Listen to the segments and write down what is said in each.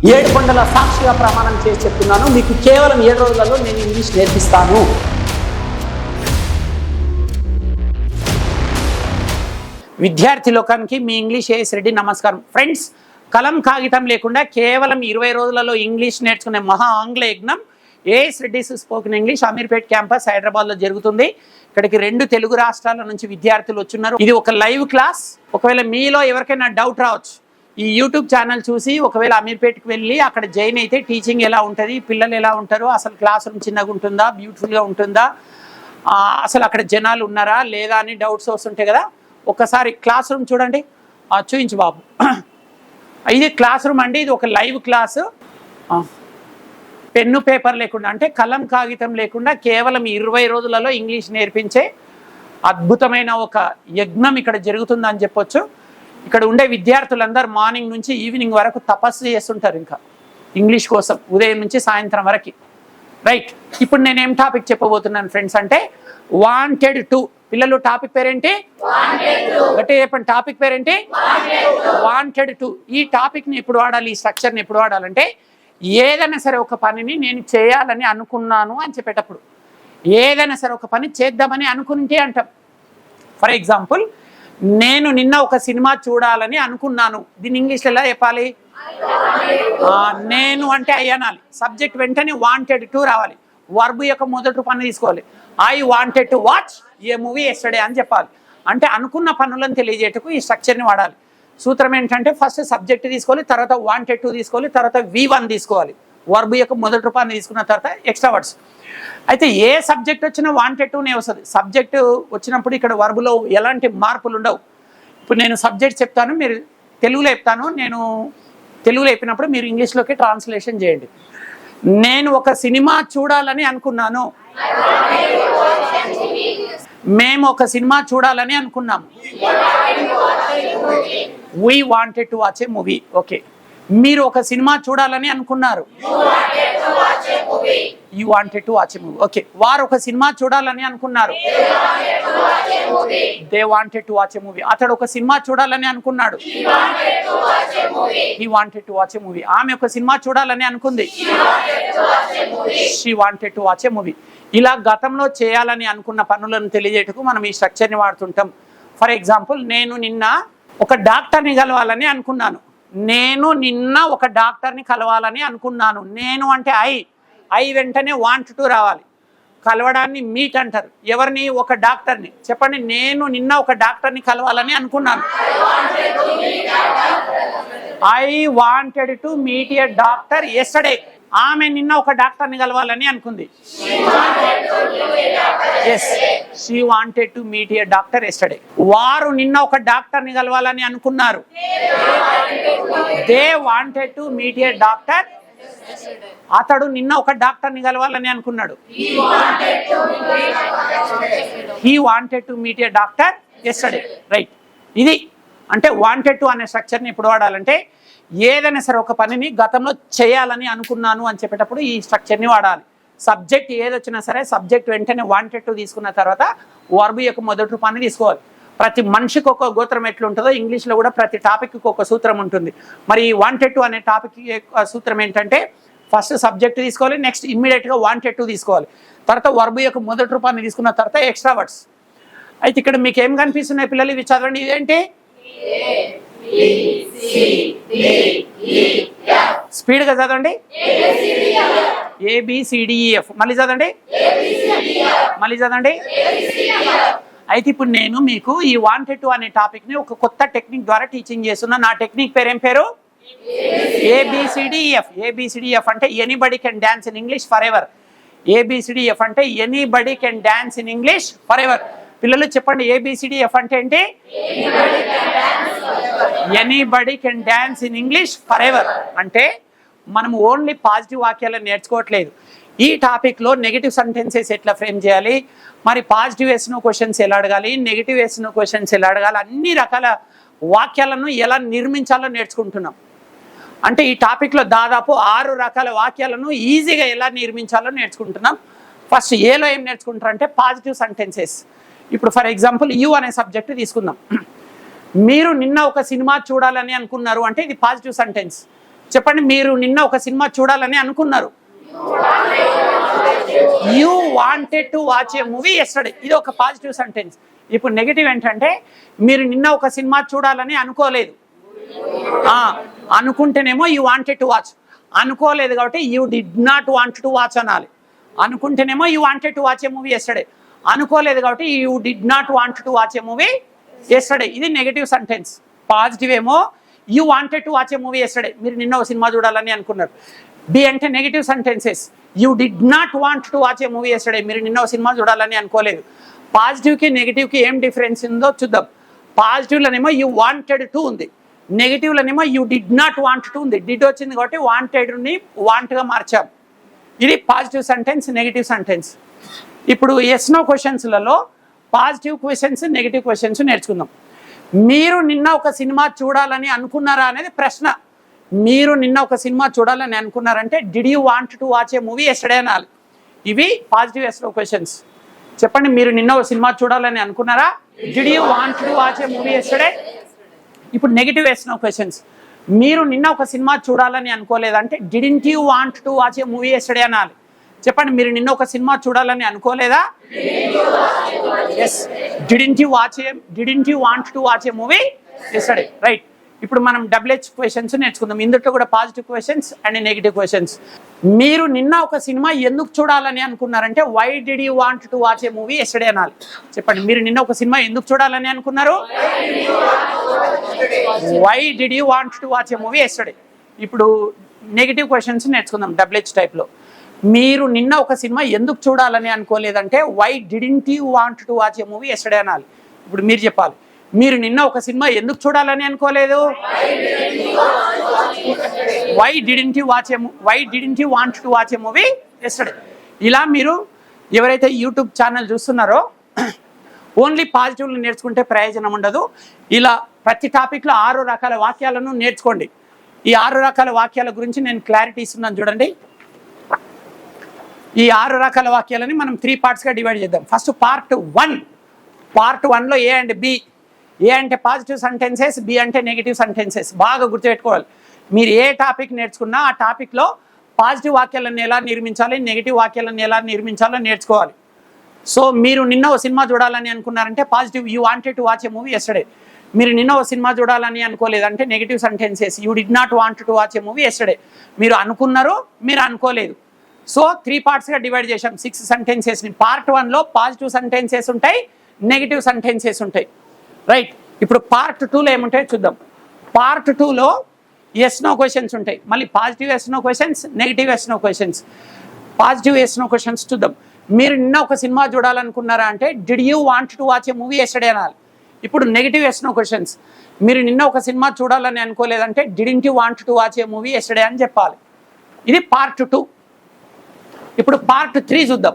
ఏడుకొండల సాక్షిగా ప్రమాణం చేసి చెప్తున్నాను, మీకు కేవలం 7 రోజులలో నేను ఇంగ్లీష్ నేర్పిస్తాను. విద్యార్థి లోకానికి మీ ఇంగ్లీష్ ఏఎస్ రెడ్డి నమస్కారం. ఫ్రెండ్స్, కలం కాగితం లేకుండా కేవలం 20 రోజులలో ఇంగ్లీష్ నేర్చుకునే మహా ఆంగ్ల యజ్ఞం AS Reddy spoken English Ameerpet campus హైదరాబాద్లో జరుగుతుంది. ఇక్కడికి 2 తెలుగు రాష్ట్రాల నుంచి విద్యార్థులు వచ్చున్నారు. ఇది ఒక లైవ్ క్లాస్. ఒకవేళ మీలో ఎవరికైనా డౌట్ రావచ్చు, ఈ యూట్యూబ్ ఛానల్ చూసి ఒకవేళ అమీర్పేట్కి వెళ్ళి అక్కడ జాయిన్ అయితే టీచింగ్ ఎలా ఉంటుంది, పిల్లలు ఎలా ఉంటారు, అసలు క్లాస్ రూమ్ చిన్నగా ఉంటుందా, బ్యూటిఫుల్గా ఉంటుందా, అసలు అక్కడ జనాలు ఉన్నారా లేదా అని డౌట్స్ వస్తుంటాయి కదా. ఒకసారి క్లాస్ రూమ్ చూడండి, చూయించు బాబు. ఇది క్లాస్ రూమ్ అండి. ఇది ఒక లైవ్ క్లాసు. పెన్ను పేపర్ లేకుండా, అంటే కలం కాగితం లేకుండా కేవలం 20 రోజులలో ఇంగ్లీష్ నేర్పించే అద్భుతమైన ఒక యజ్ఞం ఇక్కడ జరుగుతుందని చెప్పొచ్చు. ఇక్కడ ఉండే విద్యార్థులందరూ మార్నింగ్ నుంచి ఈవినింగ్ వరకు తపస్సు చేస్తుంటారు ఇంకా ఇంగ్లీష్ కోసం, ఉదయం నుంచి సాయంత్రం వరకు. రైట్, ఇప్పుడు నేనేం టాపిక్ చెప్పబోతున్నాను ఫ్రెండ్స్ అంటే వాంటెడ్ టు. పిల్లలు టాపిక్ పేరేంటి? గట్టిగా చెప్పండి, టాపిక్ పేరేంటి? Wanted to. ఈ టాపిక్ని ఎప్పుడు వాడాలి, ఈ స్ట్రక్చర్ని ఎప్పుడు వాడాలంటే ఏదైనా సరే ఒక పనిని నేను చేయాలని అనుకున్నాను అని చెప్పేటప్పుడు, ఏదైనా సరే ఒక పని చేద్దామని అనుకుంటే అంటాం. ఫర్ ఎగ్జాంపుల్, నేను నిన్న ఒక సినిమా చూడాలని అనుకున్నాను. దీన్ని ఇంగ్లీష్లో ఎలా చెప్పాలి? నేను అంటే ఐ అనాలి. సబ్జెక్ట్ వెంటనే వాంటెడ్ టు రావాలి. వర్బ్ యొక్క మొదటి పని తీసుకోవాలి. I wanted to watch a movie yesterday అని చెప్పాలి. అంటే అనుకున్న పనులను తెలియజేయటకు ఈ స్ట్రక్చర్ని వాడాలి. సూత్రం ఏంటంటే ఫస్ట్ సబ్జెక్ట్ తీసుకోవాలి, తర్వాత వాంటెడ్ టు తీసుకోవాలి, తర్వాత V1 తీసుకోవాలి. వర్బ్ యొక్క మొదటి రూపాన్ని తీసుకున్న తర్వాత ఎక్స్ట్రా వర్డ్స్. అయితే ఏ సబ్జెక్ట్ వచ్చినా వాంటెడ్ టునే వస్తుంది. సబ్జెక్ట్ వచ్చినప్పుడు ఇక్కడ వర్బులో ఎలాంటి మార్పులు ఉండవు. ఇప్పుడు నేను సబ్జెక్ట్ చెప్తాను, మీరు తెలుగులో చెప్తాను. నేను తెలుగులో చెప్పినప్పుడు మీరు ఇంగ్లీష్లోకి ట్రాన్స్లేషన్ చేయండి. నేను ఒక సినిమా చూడాలని అనుకున్నాను. మేము ఒక సినిమా చూడాలని అనుకున్నాము. We wanted to watch a movie. Okay, మీరు ఒక సినిమా చూడాలని అనుకున్నారు. You wanted to watch a movie. Okay, వారు ఒక సినిమా చూడాలని అనుకున్నారు. They wanted to watch a movie. అతడు ఒక సినిమా చూడాలని అనుకున్నాడు. He wanted to watch a movie. ఆమె ఒక సినిమా చూడాలని అనుకుంది. She wanted to watch a movie. ఇలా గతంలో చేయాలని అనుకున్న పనులను తెలియజేయటకు మనం ఈ స్ట్రక్చర్ని వాడుతుంటాం. ఫర్ ఎగ్జాంపుల్, నేను నిన్న ఒక డాక్టర్ని కలవాలని అనుకున్నాను. నేను నిన్న ఒక డాక్టర్ని కలవాలని అనుకున్నాను. నేను అంటే ఐ వెంటనే వాంట్ టు రావాలి. కలవడాన్ని మీట్ అంటారు. ఎవరిని? ఒక డాక్టర్ని. చెప్పండి, నేను నిన్న ఒక డాక్టర్ని కలవాలని అనుకున్నాను. I wanted to meet a doctor yesterday. ఆమె నిన్న ఒక డాక్టర్ని కలవాలని అనుకుంది. Yes, she wanted to meet a doctor yesterday. వారు నిన్న ఒక డాక్టర్ని కలవాలని అనుకున్నారు. They wanted to meet a doctor. అతడు నిన్న ఒక డాక్టర్ని కలవాలని అనుకున్నాడు. He wanted to meet a doctor yesterday. Right, ఇది అంటే వాంటెడ్ టు అనే స్ట్రక్చర్ని ఎప్పుడు వాడాలంటే ఏదైనా సరే ఒక పనిని గతంలో చేయాలని అనుకున్నాను అని చెప్పేటప్పుడు ఈ స్ట్రక్చర్ని వాడాలి. సబ్జెక్ట్ ఏదొచ్చినా సరే సబ్జెక్ట్ వెంటనే వాంటెడ్ టు తీసుకున్న తర్వాత వర్బ్ యొక్క మొదటి రూపాన్ని తీసుకోవాలి. ప్రతి మనిషికి ఒక గోత్రం ఎట్లుంటుందో ఇంగ్లీష్లో కూడా ప్రతి టాపిక్కి ఒక సూత్రం ఉంటుంది. మరి ఈ వాంటెడ్ టు అనే టాపిక్ సూత్రం ఏంటంటే ఫస్ట్ సబ్జెక్ట్ తీసుకోవాలి, నెక్స్ట్ ఇమ్మీడియట్గా వాంటెడ్ టు తీసుకోవాలి, తర్వాత వర్బ్ యొక్క మొదటి రూపాన్ని తీసుకున్న తర్వాత ఎక్స్ట్రా వర్డ్స్. అయితే ఇక్కడ మీకు ఏం కనిపిస్తున్నాయి పిల్లలు? ఇవి చదవండి. ఇదేంటి? స్పీడ్గా చదవండి. ABCDEF. మళ్ళీ చదవండి, మళ్ళీ చదవండి. అయితే ఇప్పుడు నేను మీకు ఈ వాంటెడ్ టు అనే టాపిక్ని ఒక కొత్త టెక్నిక్ ద్వారా టీచింగ్ చేస్తున్నా. నా టెక్నిక్ పేరు ఏం పేరు? ABCDEF. ABCDEF అంటే anybody can dance in English for ever. ABCDEF అంటే anybody can dance in English for ever. పిల్లలు చెప్పండి, ABCDEF అంటే ఏంటి? Anybody can dance in English for ever. అంటే మనం ఓన్లీ పాజిటివ్ వాక్యాలను నేర్చుకోవట్లేదు. ఈ టాపిక్లో నెగిటివ్ సెంటెన్సెస్ ఎట్లా ఫ్రేమ్ చేయాలి, మరి పాజిటివ్ వేసిన క్వశ్చన్స్ ఎలా అడగాలి, నెగిటివ్ వేసిన క్వశ్చన్స్ ఎలా అడగాలి, అన్ని రకాల వాక్యాలను ఎలా నిర్మించాలో నేర్చుకుంటున్నాం. అంటే ఈ టాపిక్లో దాదాపు 6 రకాల వాక్యాలను ఈజీగా ఎలా నిర్మించాలో నేర్చుకుంటున్నాం. ఫస్ట్ ఏలో ఏం నేర్చుకుంటారంటే పాజిటివ్ సెంటెన్సెస్. ఇప్పుడు ఫర్ ఎగ్జాంపుల్ యు అనే సబ్జెక్ట్ తీసుకుందాం. మీరు నిన్న ఒక సినిమా చూడాలని అనుకున్నారు అంటే ఇది పాజిటివ్ సెంటెన్స్. చెప్పండి, మీరు నిన్న ఒక సినిమా చూడాలని అనుకున్నారు. You wanted to watch a movie yesterday. ఇది ఒక పాజిటివ్ సెంటెన్స్. ఇప్పుడు నెగిటివ్ ఏంటంటే మీరు నిన్న ఒక సినిమా చూడాలని అనుకోలేదు. అనుకుంటేనేమో యూ వాంటెడ్ టు వాచ్, అనుకోలేదు కాబట్టి you did not want to watch అనాలి. అనుకుంటేనేమో you wanted to watch a movie yesterday, అనుకోలేదు కాబట్టి you did not want to watch a movie yesterday. ఇది నెగిటివ్ సెంటెన్స్. పాజిటివ్ ఏమో you wanted to watch a movie yesterday, మీరు నిన్న ఒక cinema చూడాలని అనుకున్నారు. బి అంటే negative sentences. You did not want to watch a movie yesterday, మీరు నిన్న ఒక సినిమా చూడాలని అనుకోలేదు. పాజిటివ్కి నెగిటివ్కి ఏం డిఫరెన్స్ ఉందో చూద్దాం. పాజిటివ్లోనేమో యూ వాంటెడ్ టు ఉంది, నెగిటివ్లోనేమో you did not want to ఉంది. డిడ్ వచ్చింది కాబట్టి వాంటెడ్ని వాంట్గా మార్చాం. ఇది పాజిటివ్ సెంటెన్స్, నెగిటివ్ సెంటెన్స్. ఇప్పుడు ఎస్ నో క్వశ్చన్స్లలో పాజిటివ్ క్వశ్చన్స్, నెగిటివ్ క్వశ్చన్స్ నేర్చుకుందాం. మీరు నిన్న ఒక సినిమా చూడాలని అనుకున్నారా అనేది ప్రశ్న. మీరు నిన్న ఒక సినిమా చూడాలని అనుకున్నారంటే did you want to watch a movie yesterday అనాలి. ఇవి పాజిటివ్ ఎస్ నో క్వశ్చన్స్. చెప్పండి, మీరు నిన్న ఒక సినిమా చూడాలని అనుకున్నారా? Did you want to watch a movie yesterday. ఇప్పుడు నెగిటివ్ ఎస్ నో క్వశ్చన్స్. మీరు నిన్న ఒక సినిమా చూడాలని అనుకోలేదంటే didn't you want to watch a movie yesterday అనాలి. చెప్పండి, మీరు నిన్న ఒక సినిమా చూడాలని అనుకోలేదా? Yes. Didn't you want to watch a movie yesterday. Right. ఇప్పుడు మనం డబ్ల్యూహెచ్ క్వశ్చన్స్ నేర్చుకుందాం. ఇందులో కూడా positive questions and negative questions. మీరు నిన్న ఒక సినిమా ఎందుకు చూడాలని అనుకున్నారంటే why did you want to watch a movie yesterday అనాలి. చెప్పండి, మీరు నిన్న ఒక సినిమా ఎందుకు చూడాలని అనుకున్నారు? Why did you want to watch a movie yesterday. ఇప్పుడు నెగిటివ్ క్వశ్చన్స్ నేర్చుకుందాం డబ్ల్యూహెచ్ టైప్లో. మీరు నిన్న ఒక సినిమా ఎందుకు చూడాలని అనుకోలేదంటే why didn't you want to watch a movie yesterday అనాలి. ఇప్పుడు మీరు చెప్పాలి, మీరు నిన్న ఒక సినిమా ఎందుకు చూడాలని అనుకోలేదు? Why didn't you want to watch a movie yesterday. ఇలా మీరు ఎవరైతే యూట్యూబ్ ఛానల్ చూస్తున్నారో ఓన్లీ పాజిటివ్లు నేర్చుకుంటే ప్రయోజనం ఉండదు. ఇలా ప్రతి టాపిక్లో 6 రకాల వాక్యాలను నేర్చుకోండి. ఈ 6 రకాల వాక్యాల గురించి నేను క్లారిటీ ఇస్తున్నాను చూడండి. ఈ 6 రకాల వాక్యాలని మనం 3 పార్ట్స్గా డివైడ్ చేద్దాం. First part 1. పార్ట్ 1లో ఏ అండ్ బి. ఏ అంటే పాజిటివ్ సెంటెన్సెస్, బి అంటే నెగిటివ్ సెంటెన్సెస్. బాగా గుర్తుపెట్టుకోవాలి. మీరు ఏ టాపిక్ నేర్చుకున్నా ఆ టాపిక్లో పాజిటివ్ వాక్యాలను ఎలా నిర్మించాలి, నెగిటివ్ వాక్యాలను ఎలా నిర్మించాలో నేర్చుకోవాలి. సో మీరు నిన్న ఒక సినిమా చూడాలని అనుకున్నారంటే positive you wanted to watch a movie yesterday. మీరు నిన్న ఒక సినిమా చూడాలని అనుకోలేదంటే negative sentences. You did not want to watch a movie yesterday. మీరు అనుకున్నారు, మీరు అనుకోలేదు. సో 3 పార్ట్స్గా డివైడ్ చేశాం 6 సెంటెన్సెస్ని. పార్ట్ 1లో పాజిటివ్ సెంటెన్సెస్ ఉంటాయి, నెగిటివ్ సెంటెన్సెస్ ఉంటాయి. రైట్. ఇప్పుడు పార్ట్ 2లో ఏముంటాయో చూద్దాం. పార్ట్ 2లో ఎస్ నో క్వశ్చన్స్ ఉంటాయి. మళ్ళీ positive yes no questions, negative yes no questions. Positive yes no questions చూద్దాం. మీరు నిన్న ఒక సినిమా చూడాలనుకున్నారా అంటే did you want to watch a movie yesterday అనాలి. ఇప్పుడు నెగిటివ్ ఎస్ నో క్వశ్చన్స్. మీరు నిన్న ఒక సినిమా చూడాలని అనుకోలేదంటే didn't you want to watch a movie yesterday అని చెప్పాలి. ఇది పార్ట్ 2. ఇప్పుడు పార్ట్ 3 చూద్దాం.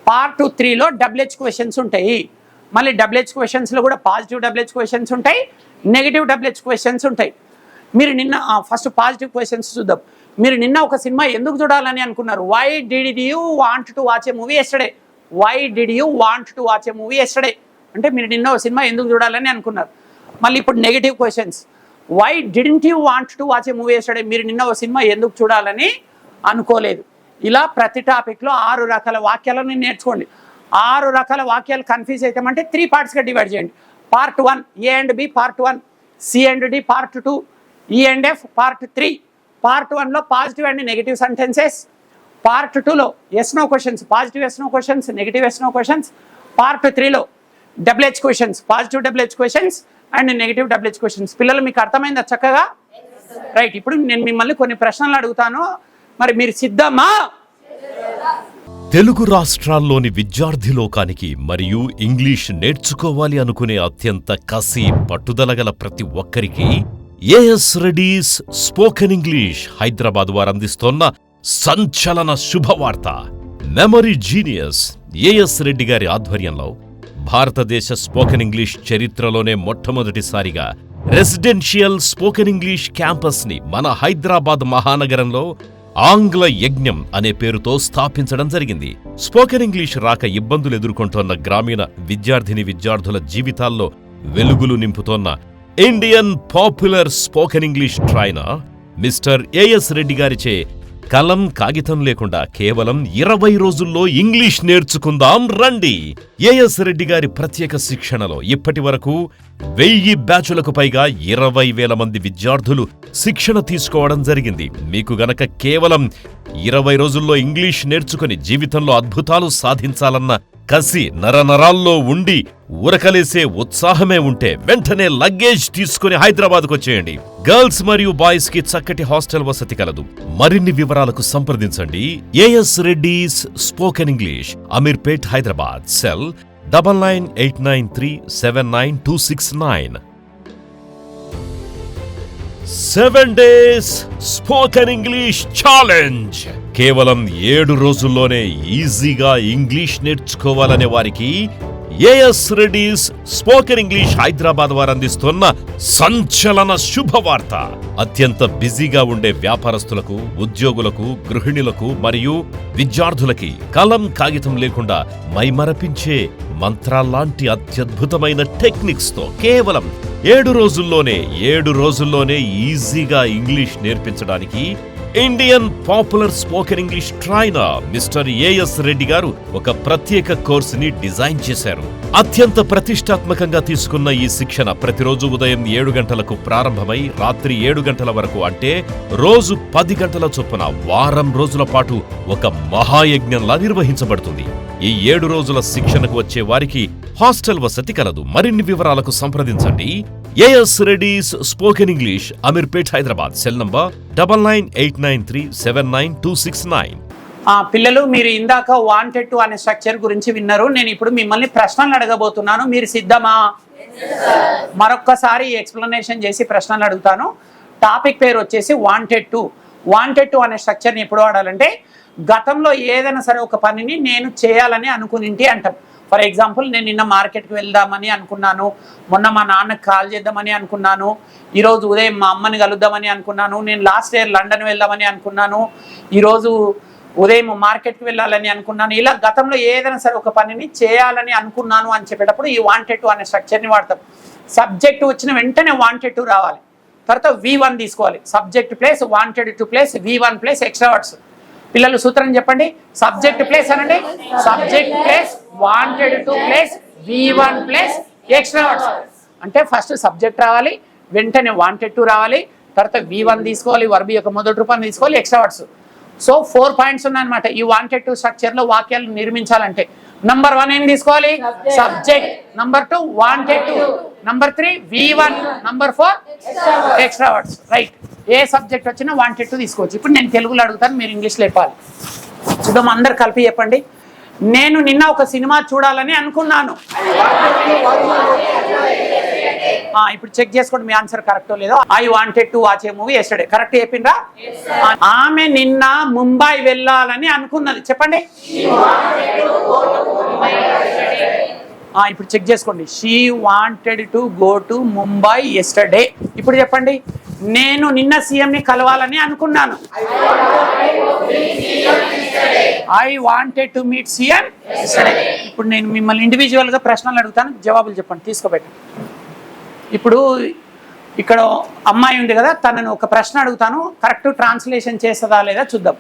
పార్ట్ 3లో డబ్ల్యూహెచ్ క్వశ్చన్స్ ఉంటాయి. మళ్ళీ డబ్ల్యూహెచ్ క్వశ్చన్స్లో కూడా పాజిటివ్ డబ్ల్యూహెచ్ క్వశ్చన్స్ ఉంటాయి, నెగిటివ్ డబ్ల్యూహెచ్ క్వశ్చన్స్ ఉంటాయి. మీరు నిన్న ఫస్ట్ పాజిటివ్ క్వశ్చన్స్ చూద్దాం. మీరు నిన్న ఒక సినిమా ఎందుకు చూడాలని అనుకున్నారు? Why did you want to watch a movie yesterday. Why did you want to watch a movie yesterday అంటే మీరు నిన్న ఒక సినిమా ఎందుకు చూడాలని అనుకున్నారు. మళ్ళీ ఇప్పుడు negative questions. Why didn't you want to watch a movie yesterday. మీరు నిన్న ఒక సినిమా ఎందుకు చూడాలని అనుకోలేదు. ఇలా ప్రతి టాపిక్లో 6 రకాల వాక్యాలను నేర్చుకోండి. 6 రకాల వాక్యాలు కన్ఫ్యూజ్ అవుతామంటే 3 పార్ట్స్గా డివైడ్ చేయండి. Part 1 A and B, part 1 C and D, part 2 E and F, part 3. Part 1లో positive and negative sentences. Part 2లో yes no questions, positive yes no questions, negative yes no questions. Part 3లో WH questions, positive WH questions and negative WH questions. పిల్లలు మీకు అర్థమైందా చక్కగా? Right. ఇప్పుడు నేను మిమ్మల్ని కొన్ని ప్రశ్నలు అడుగుతాను, మరి మీరు సిద్ధమా? తెలుగు రాష్ట్రాల్లోని విద్యార్థి లోకానికి మరియు ఇంగ్లీష్ నేర్చుకోవాలి అనుకునే అత్యంత కసి పట్టుదల గల ప్రతి ఒక్కరికి AS Reddy's spoken English Hyderabad వారు అందిస్తోన్న సంచలన శుభవార్త. మెమరీ జీనియస్ ఏఎస్ రెడ్డి గారి ఆధ్వర్యంలో భారతదేశ స్పోకెన్ ఇంగ్లీష్ చరిత్రలోనే మొట్టమొదటిసారిగా రెసిడెన్షియల్ స్పోకెన్ ఇంగ్లీష్ క్యాంపస్ ని మన హైదరాబాద్ మహానగరంలో ఆంగ్ల యజ్ఞం అనే పేరుతో స్థాపించడం జరిగింది. స్పోకెన్ ఇంగ్లీష్ రాక ఇబ్బందులు ఎదుర్కొంటోన్న గ్రామీణ విద్యార్థుల జీవితాల్లో వెలుగులు నింపుతోన్న Indian popular spoken English trainer mister AS Reddy గారిచే కలం కాగితం లేకుండా కేవలం 20 రోజుల్లో ఇంగ్లీష్ నేర్చుకుందాం రండి. ఏఎస్ రెడ్డి గారి ప్రత్యేక శిక్షణలో ఇప్పటి వరకు 1000 బ్యాచులకు పైగా 20,000 మంది విద్యార్థులు శిక్షణ తీసుకోవడం జరిగింది. మీకు గనక కేవలం 20 రోజుల్లో ఇంగ్లీష్ నేర్చుకుని జీవితంలో అద్భుతాలు సాధించాలన్న కసి నరనరాల్లో ఉండి ఉరకలేసే ఉత్సాహమే ఉంటే వెంటనే లగేజ్ తీసుకుని హైదరాబాద్కు వచ్చేయండి. గర్ల్స్ మరియు బాయ్స్ కి చక్కటి హాస్టల్ వసతి కలదు. మరిన్ని వివరాలకు సంప్రదించండి. AS Reddy's spoken English, Ameerpet, Hyderabad. Cell 9989379269. 7 days spoken English challenge. కేవలం 7 రోజుల్లోనే ఈజీగా ఇంగ్లీష్ నేర్చుకోవాలనే వారికి AS Reddy's spoken English Hyderabad వారు అందిస్తున్న సంచలన శుభవార్త. అత్యంత బిజీగా ఉండే వ్యాపారస్తులకు, ఉద్యోగులకు, గృహిణులకు మరియు విద్యార్థులకి కలం కాగితం లేకుండా మైమరపించే మంత్రాల్లాంటి అత్యద్భుతమైన టెక్నిక్స్ తో కేవలం 7 రోజుల్లోనే ఈజీగా ఇంగ్లీష్ నేర్పించడానికి Indian popular spoken English trainer mister AS Reddy garu ఒక ప్రత్యేక కోర్సుని డిజైన్ చేశారు. అత్యంత ప్రతిష్టాత్మకంగా తీసుకున్న ఈ శిక్షణ ప్రతిరోజు ఉదయం 7 గంటలకు ప్రారంభమై రాత్రి 7 గంటల వరకు, అంటే రోజు 10 గంటల చొప్పున వారం రోజుల పాటు ఒక మహాయజ్ఞంలా నిర్వహించబడుతుంది. ఈ 7 రోజుల శిక్షణకు వచ్చే వారికి హాస్టల్ వసతి కలదు. మరిన్ని వివరాలకు సంప్రదించండి. AS Reddy's spoken English, Ameerpet, Hyderabad. Cell number 9989379269. పిల్లలు, మీరు ఇందాక వాంటెడ్ టు అనే స్ట్రక్చర్ గురించి విన్నారు. నేను ఇప్పుడు మిమ్మల్ని ప్రశ్నలు అడగబోతున్నాను. మీరు సిద్ధమా? మరొక్కసారి ఎక్స్ప్లెనేషన్ చేసి ప్రశ్నలు అడుగుతాను. టాపిక్ పేరు వచ్చేసి వాంటెడ్ టు. వాంటెడ్ టు అనే స్ట్రక్చర్ని ఎప్పుడు వాడాలంటే, గతంలో ఏదైనా సరే ఒక పనిని నేను చేయాలని అనుకునింటి అంటాం. ఫర్ ఎగ్జాంపుల్, నేను నిన్న మార్కెట్కి వెళ్దామని అనుకున్నాను, మొన్న మా నాన్నకి కాల్ చేద్దామని అనుకున్నాను, ఈరోజు ఉదయం మా అమ్మని కలుద్దామని అనుకున్నాను, నేను లాస్ట్ ఇయర్ లండన్ వెళ్దామని అనుకున్నాను, ఈరోజు ఉదయం మార్కెట్కి వెళ్ళాలని అనుకున్నాను. ఇలా గతంలో ఏదైనా సరే ఒక పనిని చేయాలని అనుకున్నాను అని చెప్పేటప్పుడు ఈ వాంటెడ్ టు అనే స్ట్రక్చర్ని వాడతాం. సబ్జెక్టు వచ్చిన వెంటనే వాంటెడ్ టు రావాలి. తర్వాత V1 తీసుకోవాలి. Subject plus wanted to place V1 place extra words. పిల్లలు సూత్రం చెప్పండి. సబ్జెక్ట్ ప్లేస్ అనండి. Subject plus wanted to place V1 place extra words. అంటే ఫస్ట్ సబ్జెక్ట్ రావాలి, వెంటనే వాంటెడ్ టు రావాలి, తర్వాత V1 తీసుకోవాలి, వర్బ్ యొక్క మొదటి రూపాన్ని తీసుకోవాలి, ఎక్స్ట్రా వర్డ్స్. సో 4 పాయింట్స్ ఉన్నాయన్నమాట ఈ వాంటెడ్ టు స్ట్రక్చర్లో వాక్యాలు నిర్మించాలంటే. నంబర్ 1 ఏం తీసుకోవాలి? Subject. Number 2 wanted to. Number 3 V1. Number 4 extra words. Right. A subject వచ్చినా వాంటెడ్ టు తీసుకోవచ్చు. ఇప్పుడు నేను తెలుగులో అడుగుతాను, మీరు ఇంగ్లీష్లో చెప్పాలి. చూద్దాం, అందరు కలిపి చెప్పండి. నేను నిన్న ఒక సినిమా చూడాలని అనుకున్నాను. ఇప్పుడు చెక్ చేసుకోండి మీ ఆన్సర్ కరెక్టో లేదో. I wanted to watch a movie yesterday. Correct చెప్పిండ్రా? ఆమె నిన్న ముంబై వెళ్ళాలని అనుకున్నది. చెప్పండి. ఇప్పుడు చెక్ చేసుకోండి. She wanted to go to Mumbai yesterday. ఇప్పుడు చెప్పండి. నేను నిన్న సీఎంని కలవాలని అనుకున్నాను. I wanted to meet CM yesterday. ఇప్పుడు నేను మిమ్మల్ని ఇండివిజువల్గా ప్రశ్నలు అడుగుతాను, జవాబులు చెప్పండి. తీసుకోబెట్టి. ఇప్పుడు ఇక్కడ అమ్మాయి ఉంది కదా, తనను ఒక ప్రశ్న అడుగుతాను, కరెక్ట్ ట్రాన్స్లేషన్ చేస్తుందా లేదా చూద్దాం.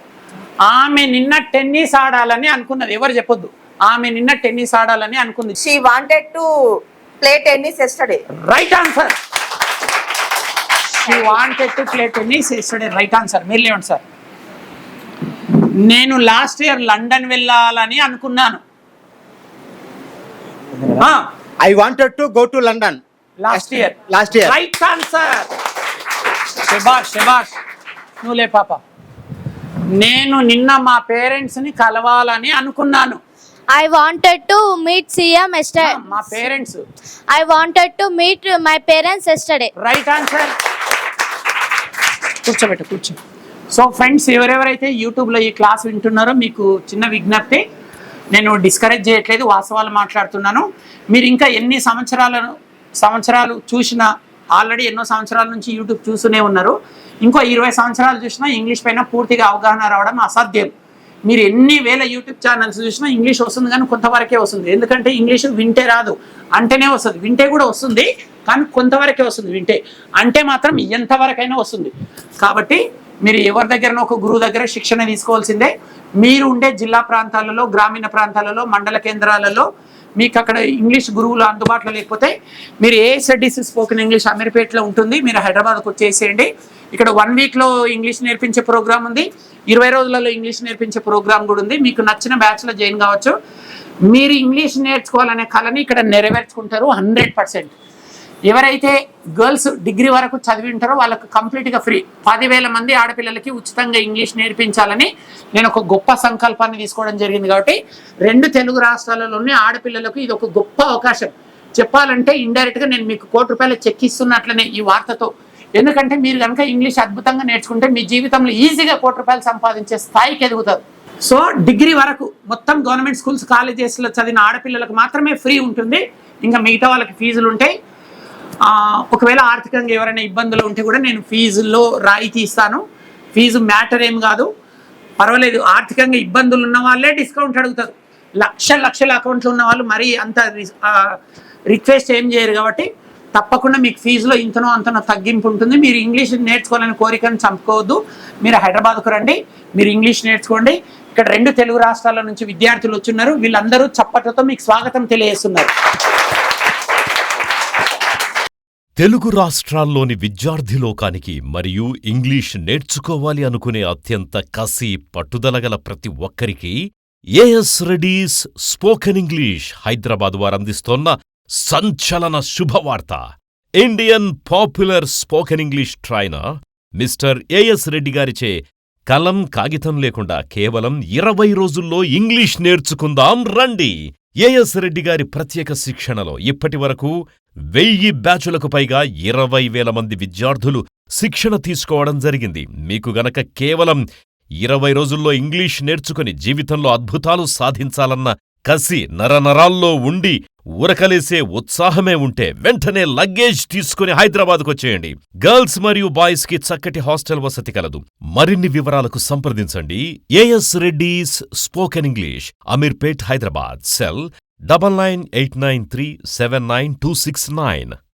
ఆమె నిన్న టెన్నిస్ ఆడాలని అనుకున్నది. ఎవరు చెప్పొద్దు. ఆమె నిన్న టెన్నిస్ ఆడాలని అనుకుంది. She wanted to play tennis yesterday. Right answer. She wanted to play tennis yesterday. Right answer. మీరు లేవండి సార్. నేను లాస్ట్ ఇయర్ లండన్ వెళ్ళాలని అనుకున్నాను. I wanted to go to London. Last year. Right answer. శభాష్ శభాష్. నువ్వులే పాప. నేను నిన్న మా పేరెంట్స్ ని కలవాలని అనుకున్నాను. I wanted to meet CM yesterday. మా parents. I wanted to meet my parents yesterday. Right answer. కూర్చో. సో ఫ్రెండ్స్, ఎవరెవరైతే యూట్యూబ్లో ఈ క్లాస్ వింటున్నారో మీకు చిన్న విజ్ఞప్తి. నేను డిస్కరేజ్ చేయట్లేదు, వాస్తవాలు మాట్లాడుతున్నాను. మీరు ఇంకా ఎన్ని సంవత్సరాలు చూసినా, ఆల్రెడీ ఎన్నో సంవత్సరాల నుంచి యూట్యూబ్ చూస్తూనే ఉన్నారు. ఇంకో 20 సంవత్సరాలు చూసినా ఇంగ్లీష్ పైన పూర్తిగా అవగాహన రావడం అసాధ్యం. మీరు ఎన్ని వేల యూట్యూబ్ ఛానల్స్ చూసినా ఇంగ్లీష్ వస్తుంది కానీ కొంతవరకే వస్తుంది. ఎందుకంటే ఇంగ్లీష్ వింటే రాదు, అంటేనే వస్తుంది. వింటే కూడా వస్తుంది కానీ కొంతవరకే వస్తుంది. వింటే అంటే మాత్రం ఎంతవరకైనా వస్తుంది. కాబట్టి మీరు ఎవరి దగ్గర ఒక గురువు దగ్గర శిక్షణ తీసుకోవాల్సిందే. మీరు ఉండే జిల్లా ప్రాంతాలలో, గ్రామీణ ప్రాంతాలలో, మండల కేంద్రాలలో మీకు అక్కడ ఇంగ్లీష్ గురువులు అందుబాటులో లేకపోతే మీరు ఏఎస్ఆర్టీసీ స్పోకెన్ ఇంగ్లీష్ అమీర్పేటలో ఉంటుంది. మీరు హైదరాబాద్కు వచ్చేసేయండి. ఇక్కడ 1 వీక్లో ఇంగ్లీష్ నేర్పించే ప్రోగ్రామ్ ఉంది, 20 రోజులలో ఇంగ్లీష్ నేర్పించే ప్రోగ్రామ్ కూడా ఉంది. మీకు నచ్చిన బ్యాచ్లో జాయిన్ కావచ్చు. మీరు ఇంగ్లీష్ నేర్చుకోవాలనే కళని ఇక్కడ నెరవేర్చుకుంటారు 100%. ఎవరైతే గర్ల్స్ డిగ్రీ వరకు చదివి ఉంటారో వాళ్ళకు కంప్లీట్గా ఫ్రీ 10,000 మంది ఆడపిల్లలకి ఉచితంగా ఇంగ్లీష్ నేర్పించాలని నేను ఒక గొప్ప సంకల్పాన్ని తీసుకోవడం జరిగింది. కాబట్టి 2 తెలుగు రాష్ట్రాలలోని ఆడపిల్లలకు ఇది ఒక గొప్ప అవకాశం. చెప్పాలంటే ఇండైరెక్ట్గా నేను మీకు ₹1,00,00,000 చెక్ ఇస్తున్నట్లనే ఈ వార్తతో. ఎందుకంటే మీరు కనుక ఇంగ్లీష్ అద్భుతంగా నేర్చుకుంటే మీ జీవితంలో ఈజీగా ₹1,00,00,000 సంపాదించే స్థాయికి ఎదుగుతారు. సో డిగ్రీ వరకు మొత్తం గవర్నమెంట్ స్కూల్స్, కాలేజెస్లో చదివిన ఆడపిల్లలకు మాత్రమే ఫ్రీ ఉంటుంది. ఇంకా మిగతా వాళ్ళకి ఫీజులు ఉంటాయి. ఒకవేళ ఆర్థికంగా ఎవరైనా ఇబ్బందులు ఉంటే కూడా నేను ఫీజుల్లో రాయితీ ఇస్తాను. ఫీజు మ్యాటర్ ఏం కాదు, పర్వాలేదు. ఆర్థికంగా ఇబ్బందులు ఉన్న వాళ్ళే డిస్కౌంట్ అడుగుతారు. లక్షల అకౌంట్లు ఉన్న వాళ్ళు మరీ అంత రిక్వెస్ట్ ఏం చేయరు. కాబట్టి తప్పకుండా మీకు ఫీజులో ఇంతనో అంతనో తగ్గింపు ఉంటుంది. మీరు ఇంగ్లీష్ నేర్చుకోవాలని కోరికను చంపుకోవద్దు. మీరు హైదరాబాద్కు రండి, మీరు ఇంగ్లీష్ నేర్చుకోండి. ఇక్కడ 2 తెలుగు రాష్ట్రాల నుంచి విద్యార్థులు వచ్చున్నారు. వీళ్ళందరూ చప్పట్లతో మీకు స్వాగతం తెలియజేస్తున్నారు. తెలుగు రాష్ట్రాల్లోని విద్యార్థి లోకానికి మరియు ఇంగ్లీష్ నేర్చుకోవాలి అనుకునే అత్యంత కసి పట్టుదలగల ప్రతి ఒక్కరికి AS Reddy's spoken English Hyderabad వారందిస్తోన్న సంచలన శుభవార్త. Indian popular spoken English trainer mister AS Reddy గారిచే కలం కాగితం లేకుండా కేవలం 20 రోజుల్లో ఇంగ్లీష్ నేర్చుకుందాం రండి. ఏఎస్ రెడ్డి గారి ప్రత్యేక శిక్షణలో ఇప్పటి వరకు 1000 బ్యాచులకు పైగా 20,000 మంది విద్యార్థులు శిక్షణ తీసుకోవడం జరిగింది. మీకు గనక కేవలం 20 రోజుల్లో ఇంగ్లీష్ నేర్చుకుని జీవితంలో అద్భుతాలు సాధించాలన్న కసి నరనరాల్లో ఉండి ఉరకలేసే ఉత్సాహమే ఉంటే వెంటనే లగేజ్ తీసుకుని హైదరాబాద్కొచ్చేయండి. గర్ల్స్ మరియు బాయ్స్ కి చక్కటి హాస్టల్ వసతి కలదు. మరిన్ని వివరాలకు సంప్రదించండి. AS Reddy's spoken English, Ameerpet, Hyderabad. Cell 9989379269.